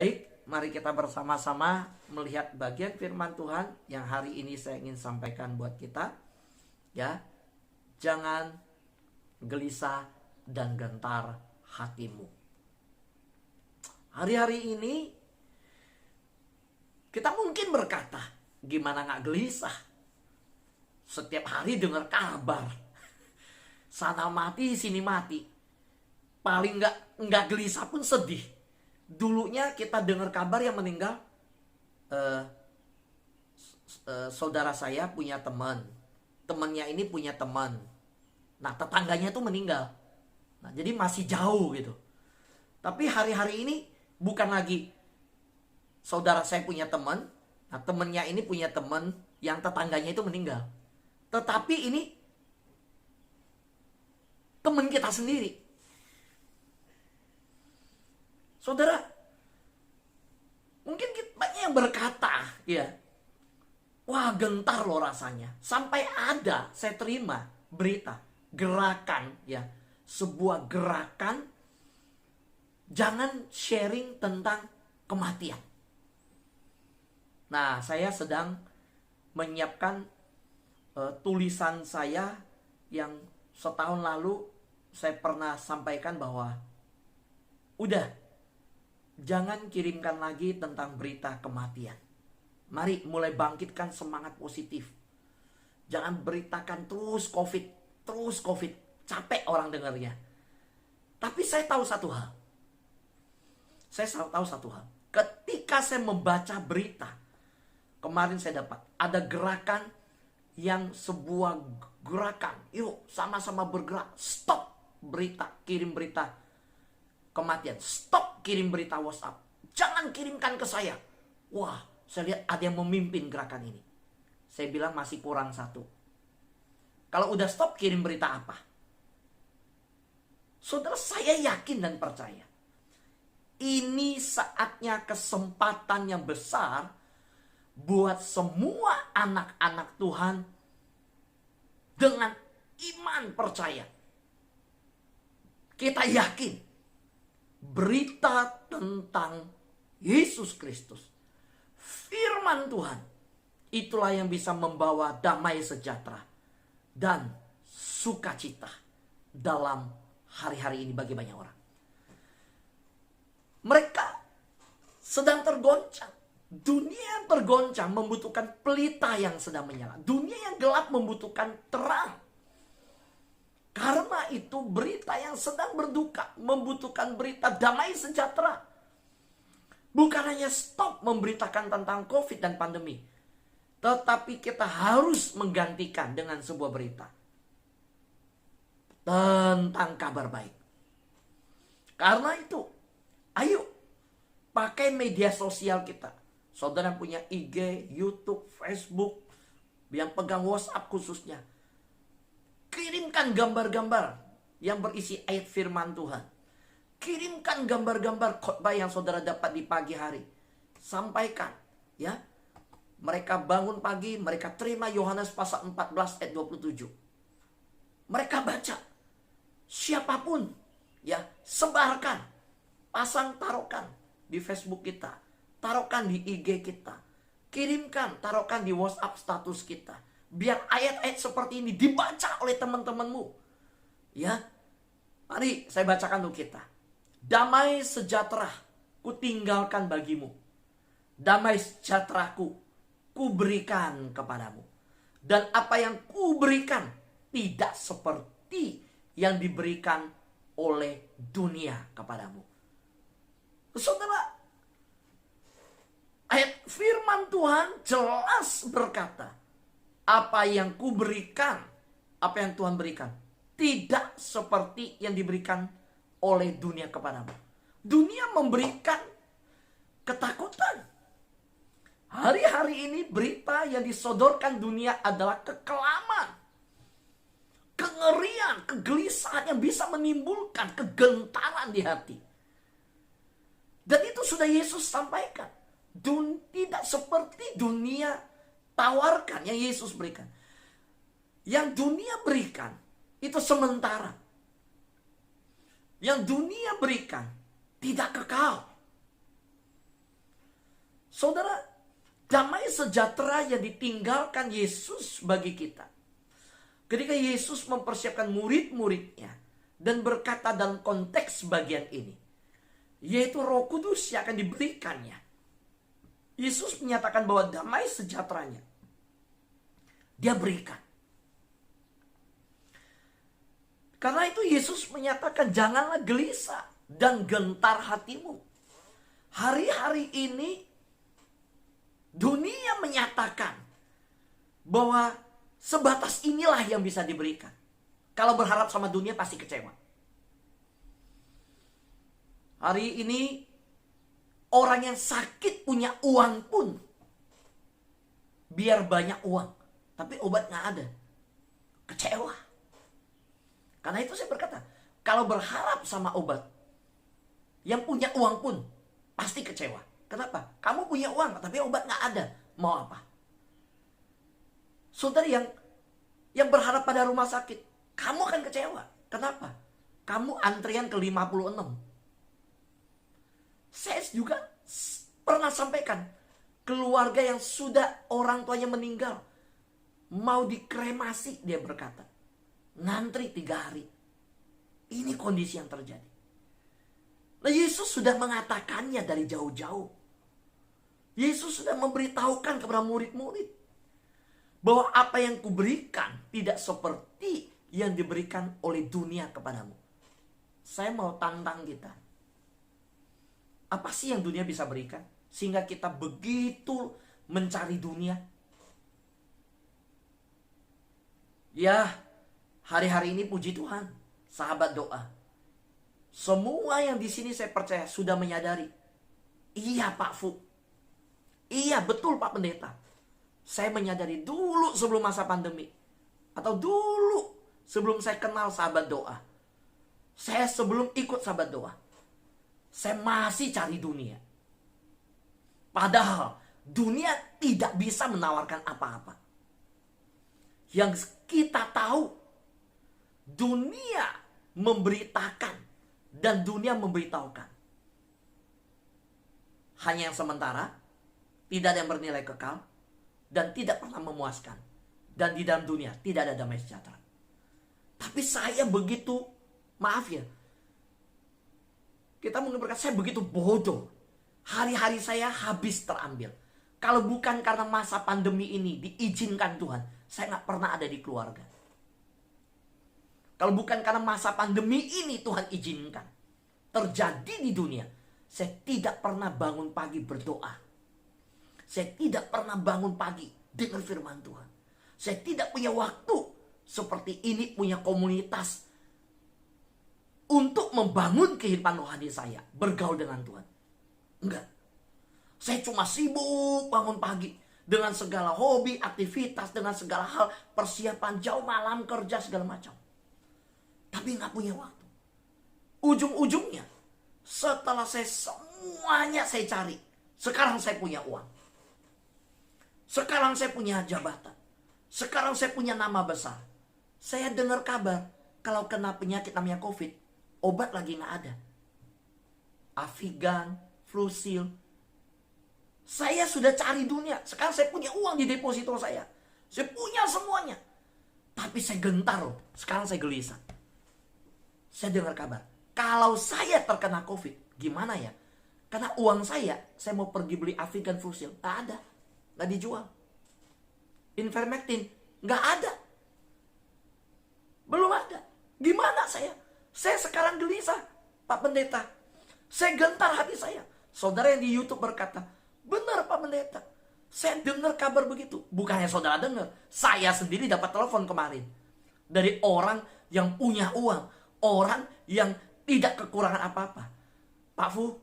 Baik, mari kita bersama-sama melihat bagian firman Tuhan yang hari ini saya ingin sampaikan buat kita. Ya, jangan gelisah dan gentar hatimu. Hari-hari ini kita mungkin berkata, gimana gak gelisah? Setiap hari dengar kabar, sana mati sini mati. Paling nggak gelisah pun sedih. Dulunya kita dengar kabar yang meninggal, saudara saya punya teman, temannya ini punya teman. Nah, tetangganya tuh meninggal. Nah, jadi masih jauh gitu. Tapi hari-hari ini bukan lagi saudara saya punya teman, nah temannya ini punya teman yang tetangganya itu meninggal. Tetapi ini teman kita sendiri. Saudara, mungkin banyak yang berkata, ya, wah gentar loh rasanya. Sampai ada, saya terima berita, gerakan, ya, sebuah gerakan, jangan sharing tentang kematian. Nah, saya sedang menyiapkan tulisan saya yang setahun lalu saya pernah sampaikan bahwa udah, jangan kirimkan lagi tentang berita kematian. Mari mulai bangkitkan semangat positif. Jangan beritakan terus COVID. Capek orang dengarnya. Tapi saya tahu satu hal. Ketika saya membaca berita, kemarin saya dapat ada gerakan yang sebuah gerakan. Yuk sama-sama bergerak. Stop berita, kirim berita kematian. Stop kirim berita WhatsApp. Jangan kirimkan ke saya. Wah, saya lihat ada yang memimpin gerakan ini. Saya bilang masih kurang satu. Kalau udah stop, kirim berita apa? Saudara, saya yakin dan percaya. Ini saatnya kesempatan yang besar buat semua anak-anak Tuhan dengan iman percaya. Kita yakin berita tentang Yesus Kristus, firman Tuhan, itulah yang bisa membawa damai sejahtera dan sukacita dalam hari-hari ini bagi banyak orang. Mereka sedang tergoncang. Dunia yang tergoncang membutuhkan pelita yang sedang menyala. Dunia yang gelap membutuhkan terang. Karena itu berita yang sedang berduka membutuhkan berita damai sejahtera. Bukan hanya stop memberitakan tentang COVID dan pandemi. Tetapi kita harus menggantikan dengan sebuah berita tentang kabar baik. Karena itu, ayo pakai media sosial kita. Saudara punya IG, YouTube, Facebook, yang pegang WhatsApp khususnya. Kirimkan gambar-gambar yang berisi ayat firman Tuhan. Kirimkan gambar-gambar khotbah yang saudara dapat di pagi hari. Sampaikan, ya. Mereka bangun pagi, mereka terima Yohanes pasal 14 ayat 27. Mereka baca. Siapapun, ya, sebarkan. Pasang, taruhkan di Facebook kita. Taruhkan di IG kita. Kirimkan, taruhkan di WhatsApp status kita. Biar ayat-ayat seperti ini dibaca oleh teman-temanmu. Ya. Mari saya bacakan untuk kita. Damai sejahtera ku tinggalkan bagimu. Damai sejahteraku ku berikan kepadamu. Dan apa yang ku berikan tidak seperti yang diberikan oleh dunia kepadamu. Saudara, ayat firman Tuhan jelas berkata, apa yang ku berikan, apa yang Tuhan berikan, tidak seperti yang diberikan oleh dunia kepadamu. Dunia memberikan ketakutan. Hari-hari ini berita yang disodorkan dunia adalah kekelaman, kengerian, kegelisahan yang bisa menimbulkan kegentaran di hati. Dan itu sudah Yesus sampaikan. Tidak seperti dunia tawarkan yang Yesus berikan. Yang dunia berikan itu sementara. Yang dunia berikan tidak kekal. Saudara, damai sejahtera yang ditinggalkan Yesus bagi kita. Ketika Yesus mempersiapkan murid-muridnya dan berkata dalam konteks bagian ini, yaitu Roh Kudus yang akan diberikannya. Yesus menyatakan bahwa damai sejahteranya Dia berikan. Karena itu Yesus menyatakan janganlah gelisah dan gentar hatimu. Hari-hari ini dunia menyatakan bahwa sebatas inilah yang bisa diberikan. Kalau berharap sama dunia pasti kecewa. Hari ini orang yang sakit punya uang pun, biar banyak uang, tapi obat gak ada, kecewa. Karena itu saya berkata, kalau berharap sama obat, yang punya uang pun pasti kecewa. Kenapa? Kamu punya uang tapi obat gak ada, mau apa? Saudara yang berharap pada rumah sakit, kamu akan kecewa. Kenapa? Kamu antrian ke 56. Saya juga pernah sampaikan, keluarga yang sudah orang tuanya meninggal, mau dikremasi, dia berkata, ngantri 3 hari. Ini kondisi yang terjadi. Nah, Yesus sudah mengatakannya dari jauh-jauh. Yesus sudah memberitahukan kepada murid-murid bahwa apa yang kuberikan tidak seperti yang diberikan oleh dunia kepadamu. Saya mau tantang kita. Apa sih yang dunia bisa berikan? Sehingga kita begitu mencari dunia. Ya, hari-hari ini puji Tuhan, sahabat doa. Semua yang di sini saya percaya sudah menyadari. Iya Pak Fu. Iya betul Pak Pendeta. Saya menyadari dulu sebelum masa pandemi. Atau dulu sebelum saya kenal sahabat doa. Saya sebelum ikut sahabat doa. Saya masih cari dunia. Padahal dunia tidak bisa menawarkan apa-apa. Yang kita tahu, dunia memberitakan dan dunia memberitahukan. Hanya yang sementara, tidak ada yang bernilai kekal, dan tidak pernah memuaskan. Dan di dalam dunia tidak ada damai sejahtera. Tapi saya begitu, maaf ya, kita mungkin berkata, saya begitu bodoh. Hari-hari saya habis terambil. Kalau bukan karena masa pandemi ini diizinkan Tuhan, saya gak pernah ada di keluarga. Kalau bukan karena masa pandemi ini Tuhan izinkan terjadi di dunia, saya tidak pernah bangun pagi berdoa. Saya tidak pernah bangun pagi dengar firman Tuhan. Saya tidak punya waktu seperti ini, punya komunitas untuk membangun kehidupan rohani saya, bergaul dengan Tuhan. Enggak. Saya cuma sibuk bangun pagi dengan segala hobi, aktivitas, dengan segala hal, persiapan jauh malam, kerja, segala macam. Tapi nggak punya waktu. Ujung-ujungnya, setelah semuanya saya cari, sekarang saya punya uang. Sekarang saya punya jabatan. Sekarang saya punya nama besar. Saya dengar kabar, kalau kena penyakit namanya COVID, obat lagi nggak ada. Avigan, Flusil. Saya sudah cari dunia. Sekarang saya punya uang di deposito saya. Saya punya semuanya. Tapi saya gentar loh. Sekarang saya gelisah. Saya dengar kabar, kalau saya terkena COVID, gimana ya? Karena uang saya mau pergi beli Avigan, Flusil, nggak ada. Nggak dijual. Ivermectin, nggak ada. Belum ada. Gimana saya? Saya sekarang gelisah, Pak Pendeta. Saya gentar hati saya. Saudara yang di YouTube berkata, benar Pak Pendeta. Saya dengar kabar begitu. Bukannya saudara dengar. Saya sendiri dapat telepon kemarin. Dari orang yang punya uang. Orang yang tidak kekurangan apa-apa. Pak Fu,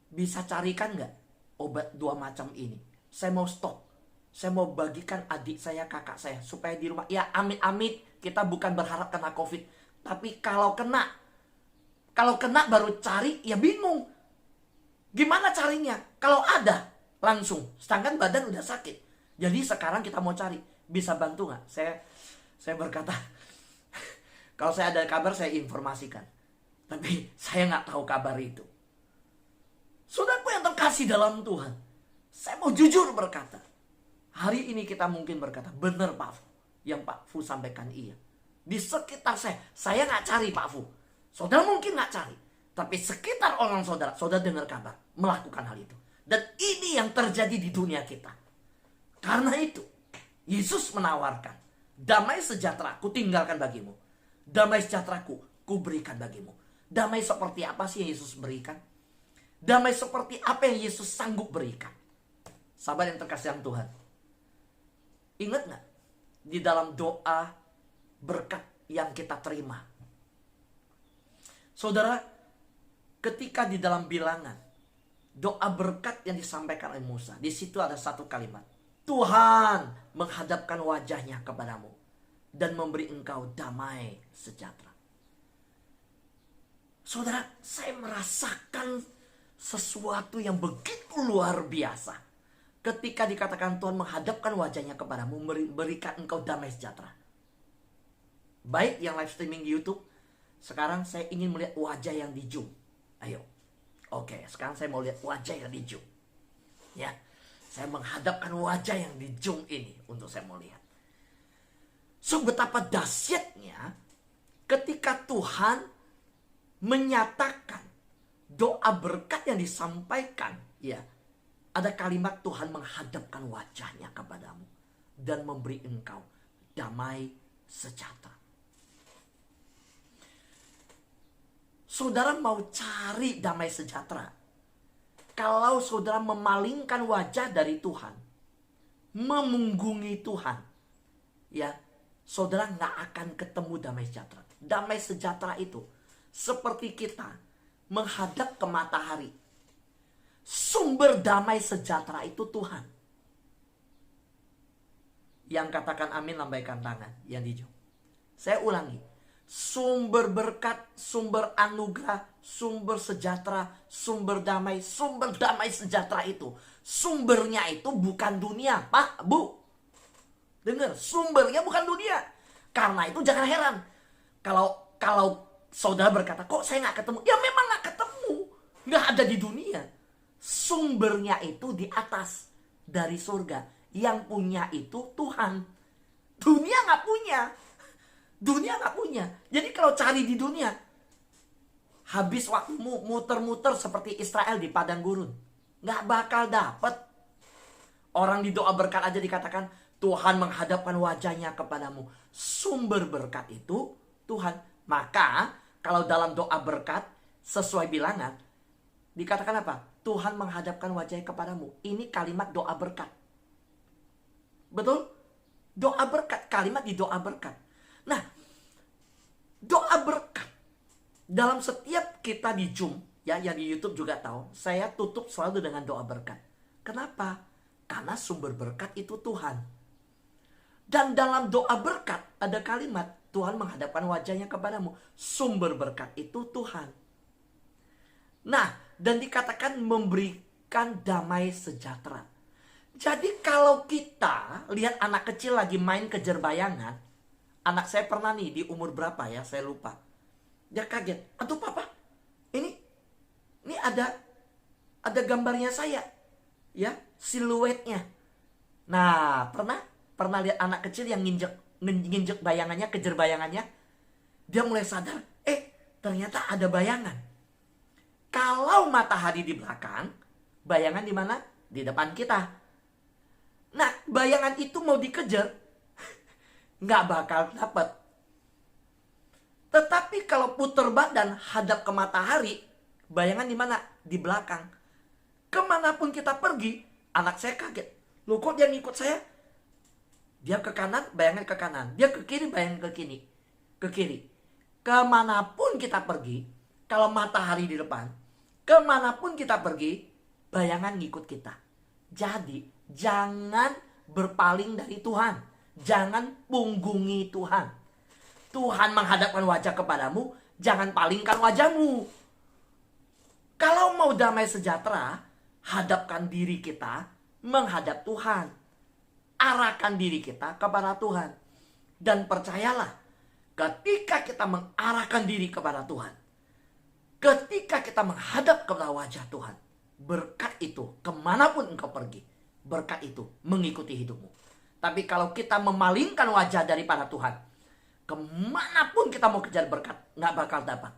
bisa carikan nggak obat 2 macam ini? Saya mau stok. Saya mau bagikan adik saya, kakak saya. Supaya di rumah, ya amit-amit kita bukan berharap kena COVID. Tapi kalau kena baru cari, ya bingung. Gimana carinya? Kalau ada, langsung. Sedangkan badan udah sakit. Jadi sekarang kita mau cari. Bisa bantu nggak? Saya berkata, kalau saya ada kabar, saya informasikan. Tapi saya nggak tahu kabar itu. Saudaraku yang terkasih dalam Tuhan. Saya mau jujur berkata, hari ini kita mungkin berkata, benar Pak Fu. Yang Pak Fu sampaikan iya. Di sekitar saya nggak cari Pak Fu. Saudara mungkin nggak cari. Tapi sekitar orang saudara dengar kabar, melakukan hal itu. Dan ini yang terjadi di dunia kita. Karena itu, Yesus menawarkan, damai sejahtera ku tinggalkan bagimu. Damai sejahteraku ku berikan bagimu. Damai seperti apa sih yang Yesus berikan? Damai seperti apa yang Yesus sanggup berikan? Sahabat yang terkasih dalam Tuhan, ingat gak? Di dalam doa berkat yang kita terima, saudara, ketika di dalam bilangan doa berkat yang disampaikan oleh Musa, di situ ada satu kalimat, Tuhan menghadapkan wajahnya kepadamu dan memberi engkau damai sejahtera. Saudara, saya merasakan sesuatu yang begitu luar biasa ketika dikatakan Tuhan menghadapkan wajahnya kepadamu, memberikan engkau damai sejahtera. Baik yang live streaming di YouTube, sekarang saya ingin melihat wajah yang di Zoom. Ayo. Oke, sekarang saya mau lihat wajah yang di Zoom. Ya. Saya menghadapkan wajah yang di Zoom ini untuk saya mau lihat. So, betapa dahsyatnya ketika Tuhan menyatakan doa berkat yang disampaikan, ya. Ada kalimat Tuhan menghadapkan wajahnya kepadamu dan memberi engkau damai sejahtera. Saudara mau cari damai sejahtera, kalau saudara memalingkan wajah dari Tuhan, memunggungi Tuhan, ya, saudara nggak akan ketemu damai sejahtera. Damai sejahtera itu seperti kita menghadap ke matahari. Sumber damai sejahtera itu Tuhan. Yang katakan amin lambaikan tangan. Yang di Zoom. Saya ulangi. Sumber berkat, sumber anugerah, sumber sejahtera, sumber damai sejahtera itu. Sumbernya itu bukan dunia, Pak, Bu. Dengar, sumbernya bukan dunia. Karena itu jangan heran. Kalau saudara berkata, kok saya nggak ketemu? Ya memang nggak ketemu. Nggak ada di dunia. Sumbernya itu di atas dari surga. Yang punya itu Tuhan. Dunia nggak punya. Dunia nggak punya. Jadi kalau cari di dunia, habis waktumu muter-muter seperti Israel di padang gurun. Nggak bakal dapet. Orang di doa berkat aja dikatakan Tuhan menghadapkan wajahnya kepadamu. Sumber berkat itu Tuhan. Maka kalau dalam doa berkat sesuai bilangan, dikatakan apa? Tuhan menghadapkan wajahnya kepadamu. Ini kalimat doa berkat. Betul? Doa berkat. Kalimat di doa berkat. Nah, doa berkat. Dalam setiap kita di Zoom, ya, yang di YouTube juga tahu, saya tutup selalu dengan doa berkat. Kenapa? Karena sumber berkat itu Tuhan. Dan dalam doa berkat ada kalimat, Tuhan menghadapkan wajahnya kepadamu. Sumber berkat itu Tuhan. Nah, dan dikatakan memberikan damai sejahtera. Jadi kalau kita lihat anak kecil lagi main kejar bayangan, anak saya pernah nih di umur berapa ya, saya lupa. Dia kaget, aduh papa, ini ada gambarnya saya, ya, siluetnya. Nah, pernah lihat anak kecil yang nginjek bayangannya, kejar bayangannya, dia mulai sadar, ternyata ada bayangan. Kalau matahari di belakang, bayangan di mana? Di depan kita. Nah, bayangan itu mau dikejar, nggak bakal dapat. Tetapi kalau putar badan hadap ke matahari, bayangan di mana? Di belakang. Kemanapun kita pergi, anak saya kaget. Loh, kok dia ngikut saya? Dia ke kanan, bayangan ke kanan. Dia ke kiri, bayangan ke kiri. Ke kiri. Kemanapun kita pergi, kalau matahari di depan, kemanapun kita pergi, bayangan ngikut kita. Jadi, jangan berpaling dari Tuhan. Jangan punggungi Tuhan. Tuhan menghadapkan wajah kepadamu, jangan palingkan wajahmu. Kalau mau damai sejahtera, hadapkan diri kita menghadap Tuhan. Arahkan diri kita kepada Tuhan. Dan percayalah, ketika kita mengarahkan diri kepada Tuhan, ketika kita menghadap kepada wajah Tuhan, berkat itu kemanapun engkau pergi, berkat itu mengikuti hidupmu. Tapi kalau kita memalingkan wajah daripada Tuhan, kemanapun kita mau kejar berkat, nggak bakal dapat.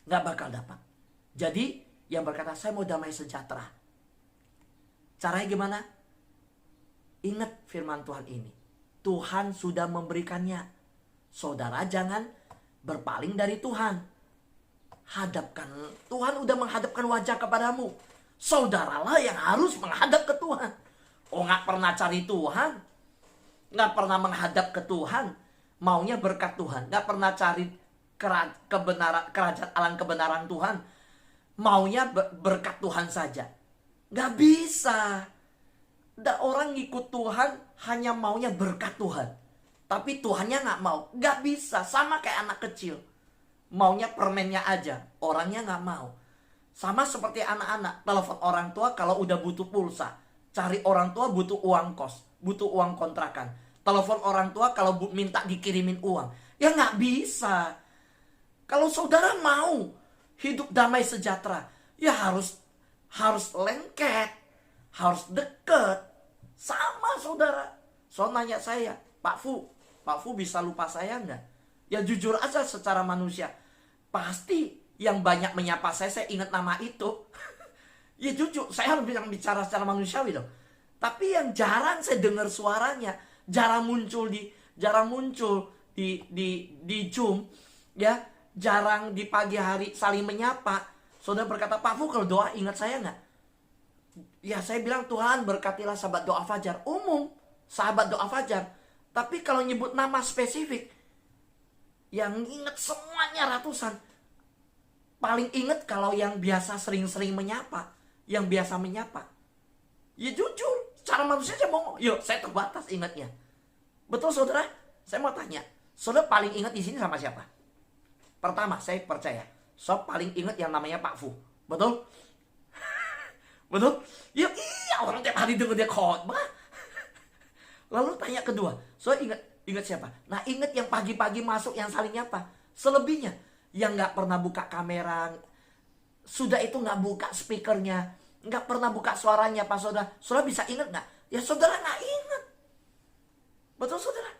Nggak bakal dapat. Jadi yang berkata saya mau damai sejahtera, caranya gimana? Ingat firman Tuhan ini. Tuhan sudah memberikannya. Saudara jangan berpaling dari Tuhan. Hadapkan, Tuhan udah menghadapkan wajah kepadamu. Saudaralah yang harus menghadap ke Tuhan. Oh, nggak pernah cari Tuhan, nggak pernah menghadap ke Tuhan, maunya berkat Tuhan, nggak pernah cari kebenaran, kerajaan alam kebenaran Tuhan, maunya berkat Tuhan saja. Nggak bisa. Ada orang ngikut Tuhan hanya maunya berkat Tuhan, tapi Tuhannya nggak mau. Nggak bisa. Sama kayak anak kecil, maunya permennya aja, orangnya nggak mau. Sama seperti anak-anak, telepon orang tua kalau udah butuh pulsa, cari orang tua butuh uang kos, butuh uang kontrakan, telepon orang tua kalau minta dikirimin uang. Ya nggak bisa. Kalau saudara mau hidup damai sejahtera, ya harus lengket, harus deket. Sama saudara. So nanya saya, Pak Fu bisa lupa saya nggak? Ya jujur aja secara manusia, pasti yang banyak menyapa saya ingat nama itu. Ya jujur, saya harus bicara secara manusiawi dong. Tapi yang jarang saya dengar suaranya, jarang muncul di Zoom, ya, jarang di pagi hari saling menyapa. Saudara berkata, Pak Fu kalau doa ingat saya nggak? Ya saya bilang, Tuhan berkatilah sahabat doa fajar. Umum, sahabat doa fajar. Tapi kalau nyebut nama spesifik, yang ingat semuanya ratusan. Paling ingat kalau yang biasa sering-sering menyapa, yang biasa menyapa. Ya jujur, secara manusia saya mau, yuk saya terbatas ingatnya. Betul saudara? Saya mau tanya, saudara paling ingat di sini sama siapa? Pertama, saya percaya, paling ingat yang namanya Pak Fu. Betul? Betul? Ya iya, orang tiap hari dengar dia khotbah. Lalu tanya kedua, ingat siapa? Nah, ingat yang pagi-pagi masuk yang saling nyapa. Selebihnya yang nggak pernah buka kamera, sudah itu nggak buka speakernya, nggak pernah buka suaranya, Pak Saudara. Saudara bisa ingat nggak? Ya saudara nggak ingat. Betul saudara?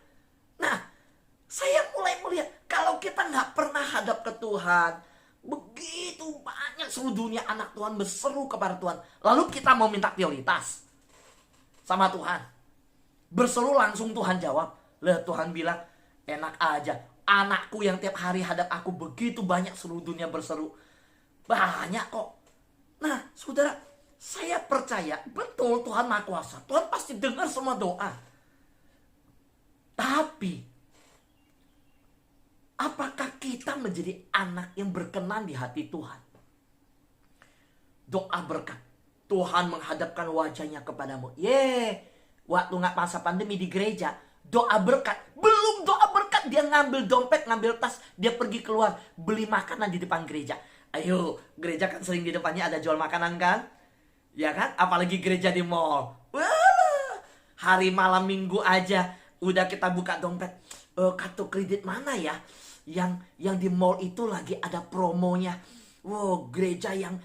Nah, saya mulai melihat kalau kita nggak pernah hadap ke Tuhan, begitu banyak seluruh dunia anak Tuhan berseru kepada Tuhan, lalu kita mau minta prioritas sama Tuhan, berseru langsung Tuhan jawab. Lah Tuhan bilang, enak aja, anakku yang tiap hari hadap aku begitu banyak seluruh dunia berseru, banyak kok. Nah saudara, saya percaya betul Tuhan Maha Kuasa, Tuhan pasti dengar semua doa. Tapi apakah kita menjadi anak yang berkenan di hati Tuhan? Doa berkat, Tuhan menghadapkan wajahnya kepadamu. Waktu nggak masa pandemi di gereja, doa berkat. Belum doa berkat, dia ngambil dompet, ngambil tas, dia pergi keluar beli makanan di depan gereja. Ayo, gereja kan sering di depannya ada jual makanan kan? Ya kan? Apalagi gereja di mall. Wah, hari malam minggu aja udah kita buka dompet. Kartu kredit mana ya? Yang di mall itu lagi ada promonya. Wow, gereja yang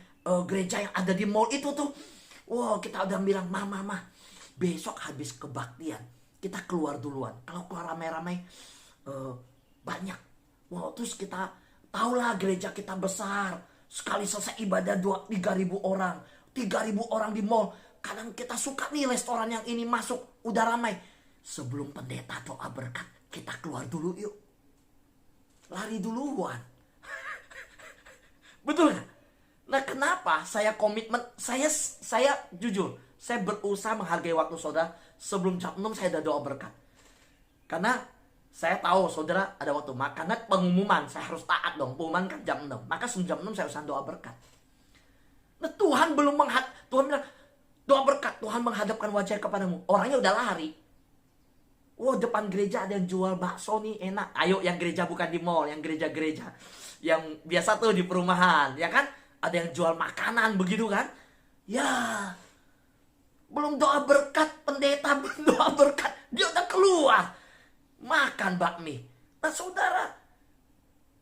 ada di mall itu tuh. Wow, kita udah bilang, mama, besok habis kebaktian kita keluar duluan. Kalau keluar ramai-ramai banyak. Wow, terus kita tahulah gereja kita besar. Sekali selesai ibadah 3.000 orang. 3.000 orang di mall. Kadang kita suka nih restoran yang ini masuk udah ramai. Sebelum pendeta doa berkat, kita keluar dulu yuk. Lari duluan. Betul gak? Nah kenapa saya komitmen, saya jujur, saya berusaha menghargai waktu saudara. Sebelum jam 6 saya udah doa berkat. Karena saya tahu saudara ada waktu. Karena pengumuman, saya harus taat dong. Pengumuman kan jam 6. Maka sebelum jam 6 saya usaha doa berkat. Nah Tuhan Tuhan bilang, doa berkat, Tuhan menghadapkan wajah kepadamu. Orangnya udah lari. Wow, depan gereja ada yang jual bakso nih, enak. Ayo yang gereja bukan di mall, yang gereja-gereja yang biasa tuh di perumahan, ya kan? Ada yang jual makanan begitu kan? Ya, belum doa berkat, pendeta belum doa berkat, dia udah keluar makan bakmi. Nah saudara,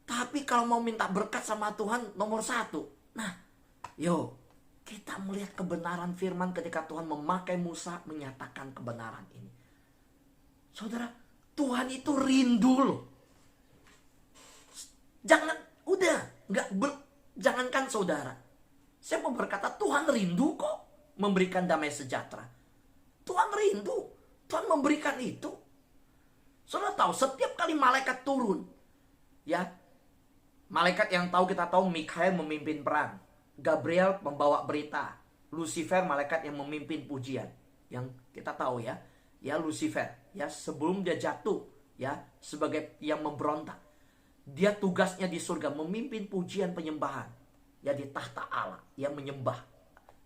tapi kalau mau minta berkat sama Tuhan nomor 1, nah, yuk Kita melihat kebenaran firman ketika Tuhan memakai Musa menyatakan kebenaran ini. Saudara, Tuhan itu rindu loh. Jangankan saudara. Saya mau berkata Tuhan rindu kok memberikan damai sejahtera. Tuhan rindu. Tuhan memberikan itu. Saudara tahu setiap kali malaikat turun. Ya. Malaikat yang kita tahu Mikael memimpin perang. Gabriel membawa berita. Lucifer malaikat yang memimpin pujian. Yang kita tahu ya. Ya Lucifer. Ya sebelum dia jatuh. Ya sebagai yang memberontak. Dia tugasnya di surga memimpin pujian penyembahan. Ya di tahta Allah. Yang menyembah.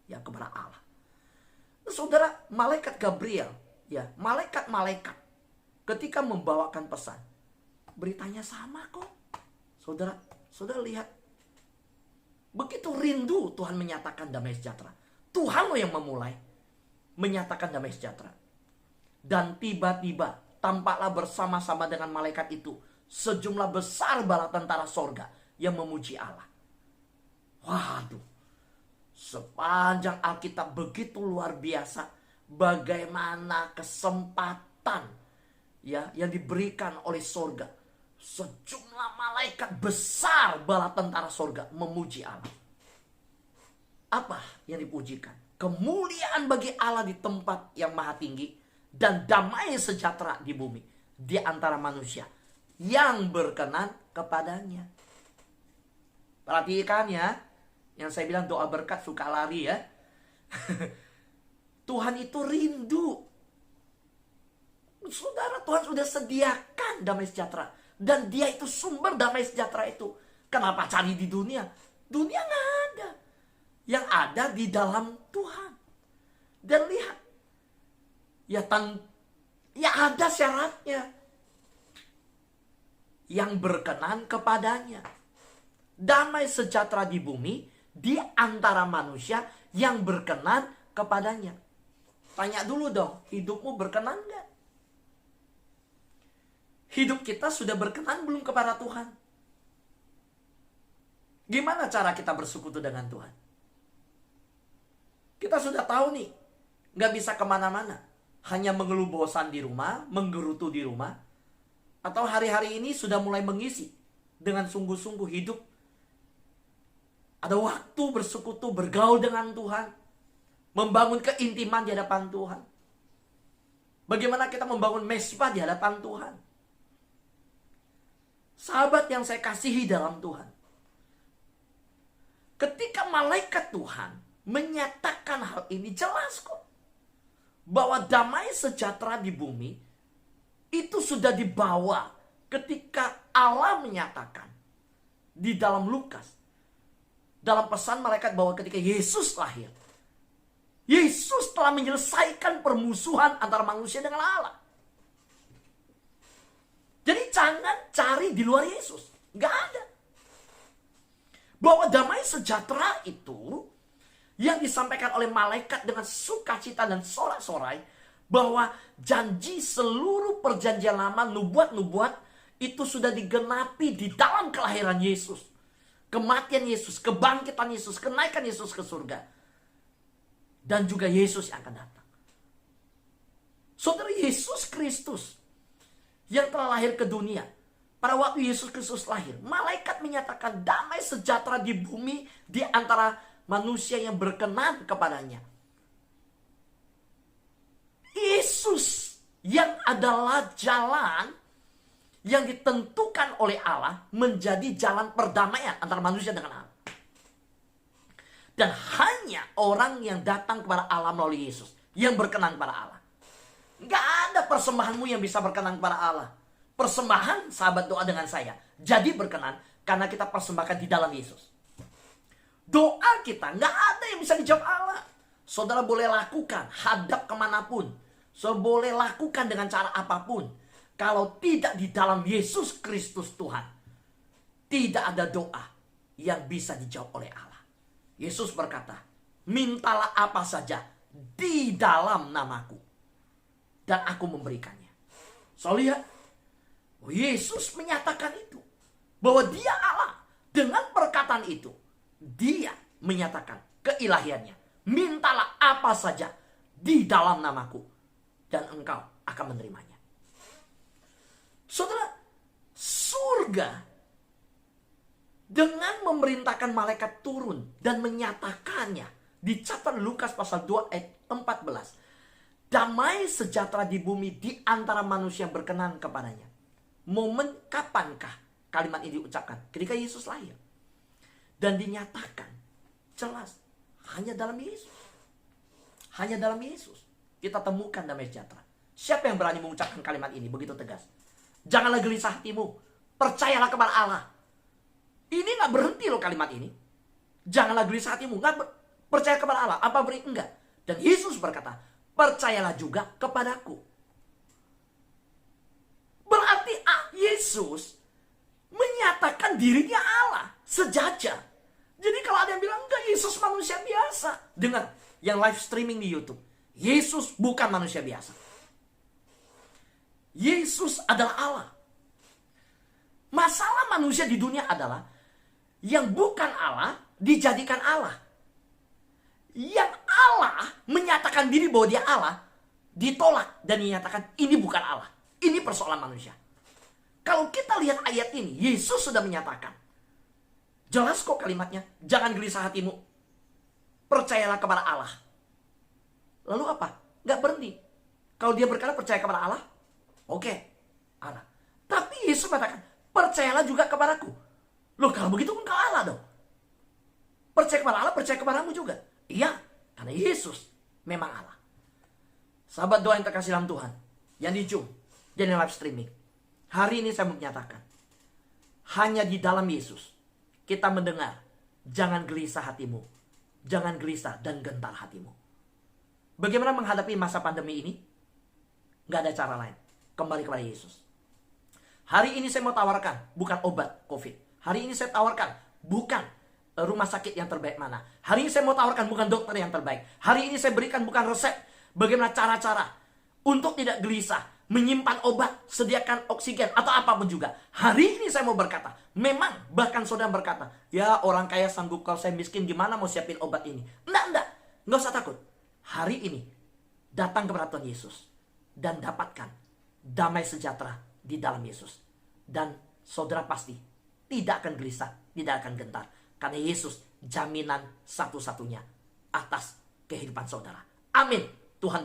Ya kepada Allah. Saudara, malaikat Gabriel. Ya malaikat-malaikat. Ketika membawakan pesan. Beritanya sama kok. Saudara lihat. Begitu rindu Tuhan menyatakan damai sejahtera. Tuhan loh yang memulai. Menyatakan damai sejahtera. Dan tiba-tiba. Tampaklah bersama-sama dengan malaikat itu. Sejumlah besar bala tentara sorga yang memuji Allah. Waduh. Sepanjang Alkitab begitu luar biasa. Bagaimana kesempatan ya yang diberikan oleh sorga. Sejumlah malaikat besar bala tentara sorga memuji Allah. Apa yang dipujikan? Kemuliaan bagi Allah di tempat yang maha tinggi. Dan damai sejahtera di bumi. Di antara manusia yang berkenan kepadanya. Perhatikan ya. Yang saya bilang doa berkat suka lari ya. Tuhan itu rindu. Saudara, Tuhan sudah sediakan damai sejahtera. Dan dia itu sumber damai sejahtera itu. Kenapa cari di dunia? Dunia nggak ada. Yang ada di dalam Tuhan. Dan lihat. Ya ada syaratnya. Yang berkenan kepadanya. Damai sejahtera di bumi di antara manusia yang berkenan kepadanya. Tanya dulu dong, hidupmu berkenan gak? Hidup kita sudah berkenan belum kepada Tuhan? Gimana cara kita bersekutu dengan Tuhan? Kita sudah tahu nih, gak bisa kemana-mana. Hanya mengeluh bosan di rumah, menggerutu di rumah. Atau hari-hari ini sudah mulai mengisi dengan sungguh-sungguh hidup. Ada waktu bersekutu, bergaul dengan Tuhan. Membangun keintiman di hadapan Tuhan. Bagaimana kita membangun mesbah di hadapan Tuhan. Sahabat yang saya kasihi dalam Tuhan. Ketika malaikat Tuhan menyatakan hal ini jelas kok. Bahwa damai sejahtera di bumi itu sudah dibawa ketika Allah menyatakan di dalam Lukas. Dalam pesan malaikat bahwa ketika Yesus lahir. Yesus telah menyelesaikan permusuhan antara manusia dengan Allah. Jadi jangan cari di luar Yesus. Gak ada. Bahwa damai sejahtera itu yang disampaikan oleh malaikat dengan sukacita dan sorak-sorai. Bahwa janji seluruh perjanjian lama, nubuat-nubuat itu sudah digenapi di dalam kelahiran Yesus. Kematian Yesus, kebangkitan Yesus, kenaikan Yesus ke surga. Dan juga Yesus yang akan datang. Saudara, Yesus Kristus yang telah lahir ke dunia. Pada waktu Yesus Kristus lahir, malaikat menyatakan damai sejahtera di bumi di antara manusia yang berkenan kepadanya. Yesus yang adalah jalan yang ditentukan oleh Allah menjadi jalan perdamaian antara manusia dengan Allah. Dan hanya orang yang datang kepada Allah melalui Yesus yang berkenan kepada Allah. Gak ada persembahanmu yang bisa berkenan kepada Allah. Persembahan, sahabat, doa dengan saya jadi berkenan karena kita persembahkan di dalam Yesus. Doa kita gak ada yang bisa dijawab Allah. Saudara boleh lakukan, hadap kemanapun. Saudara boleh lakukan dengan cara apapun. Kalau tidak di dalam Yesus Kristus Tuhan, tidak ada doa yang bisa dijawab oleh Allah. Yesus berkata, mintalah apa saja di dalam namaku, dan aku memberikannya. So lihat, Yesus menyatakan itu. Bahwa dia Allah. Dengan perkataan itu, dia menyatakan keilahiannya. Mintalah apa saja di dalam namaku, dan engkau akan menerimanya. Saudara, surga dengan memerintahkan malaikat turun dan menyatakannya, dicatat Lukas pasal 2 ayat 14. Damai sejahtera di bumi di antara manusia berkenan kepadanya. Momen kapankah kalimat ini diucapkan? Ketika Yesus lahir. Dan dinyatakan jelas hanya dalam Yesus. Hanya dalam Yesus kita temukan damai sejahtera. Siapa yang berani mengucapkan kalimat ini begitu tegas? Janganlah gelisah hatimu, percayalah kepada Allah. Ini gak berhenti loh kalimat ini. Janganlah gelisah hatimu, percaya kepada Allah. Apa beri? Enggak. Dan Yesus berkata, percayalah juga kepadaku. Berarti Yesus menyatakan dirinya Allah, sejajar. Jadi kalau ada yang bilang, enggak, Yesus manusia biasa. Dengar, yang live streaming di YouTube. Yesus bukan manusia biasa. Yesus adalah Allah. Masalah manusia di dunia adalah yang bukan Allah dijadikan Allah. Yang Allah menyatakan diri bahwa dia Allah ditolak dan dinyatakan ini bukan Allah. Ini persoalan manusia. Kalau kita lihat ayat ini, Yesus sudah menyatakan. Jelas kok kalimatnya, jangan gelisah hatimu. Percayalah kepada Allah. Lalu apa? Gak berhenti. Kalau dia berkata percaya kepada Allah, oke, Allah. Tapi Yesus mengatakan, percayalah juga kepadaku. Loh, kalau begitu engkau Allah dong. Percaya kepada Allah, percaya kepadamu juga. Iya, karena Yesus memang Allah. Sahabat doa yang terkasih dalam Tuhan, yang di Zoom, dan live streaming. Hari ini saya menyatakan, hanya di dalam Yesus kita mendengar, jangan gelisah hatimu. Jangan gelisah dan gentar hatimu. Bagaimana menghadapi masa pandemi ini? Gak ada cara lain. Kembali kepada Yesus. Hari ini saya mau tawarkan bukan obat COVID. Hari ini saya tawarkan bukan rumah sakit yang terbaik mana. Hari ini saya mau tawarkan bukan dokter yang terbaik. Hari ini saya berikan bukan resep. Bagaimana cara-cara untuk tidak gelisah, menyimpan obat, sediakan oksigen, atau apapun juga. Hari ini saya mau berkata, memang bahkan saudara berkata, ya orang kaya sanggup, kalau saya miskin gimana mau siapin obat ini. Enggak usah takut. Hari ini datang kepada Tuhan Yesus dan dapatkan damai sejahtera di dalam Yesus. Dan saudara pasti tidak akan gelisah, tidak akan gentar. Karena Yesus jaminan satu-satunya atas kehidupan saudara. Amin. Tuhan